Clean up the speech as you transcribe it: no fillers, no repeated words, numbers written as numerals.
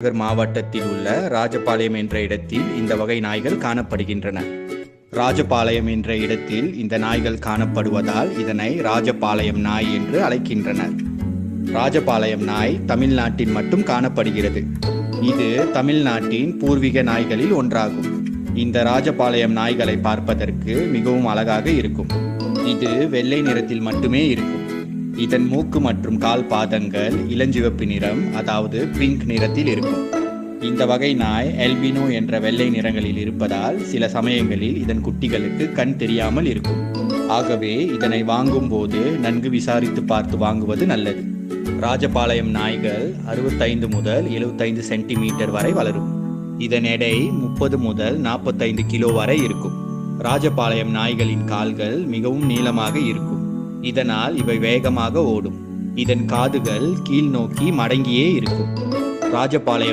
நகர் மாவட்டத்தில் உள்ள ராஜபாளையம் என்ற இடத்தில் இந்த வகை நாய்கள் காணப்படுகின்றன. ராஜபாளையம் என்ற இடத்தில் இந்த நாய்கள் காணப்படுவதால் இதனை ராஜபாளையம் நாய் என்று அழைக்கின்றனர். ராஜபாளையம் நாய் தமிழ்நாட்டில் மட்டும் காணப்படுகிறது. இது தமிழ்நாட்டின் பூர்வீக நாய்களில் ஒன்றாகும். இந்த ராஜபாளையம் நாய்களை பார்ப்பதற்கு மிகவும் அழகாக இருக்கும். இது வெள்ளை நிறத்தில் மட்டுமே இருக்கும். இதன் மூக்கு மற்றும் கால் பாதங்கள் இளஞ்சிவப்பு நிறம், அதாவது பிங்க் நிறத்தில் இருக்கும். இந்த வகை நாய் எல்பினோ என்ற வெள்ளை நிறங்களில் இருப்பதால் சில சமயங்களில் இதன் குட்டிகளுக்கு கண் தெரியாமல் இருக்கும். ஆகவே இதனை வாங்கும் போது நன்கு விசாரித்து பார்த்து வாங்குவது நல்லது. ராஜபாளையம் நாய்கள் 65 முதல் 75 சென்டிமீட்டர் வரை வளரும். இதன் எடை 30 முதல் 45 கிலோ வரை இருக்கும். ராஜபாளையம் நாய்களின் கால்கள் மிகவும் நீளமாக இருக்கும். இதனால் இவை வேகமாக ஓடும். இதன் காதுகள் கீழ் நோக்கி மடங்கியே இருக்கும். ராஜபாளையம்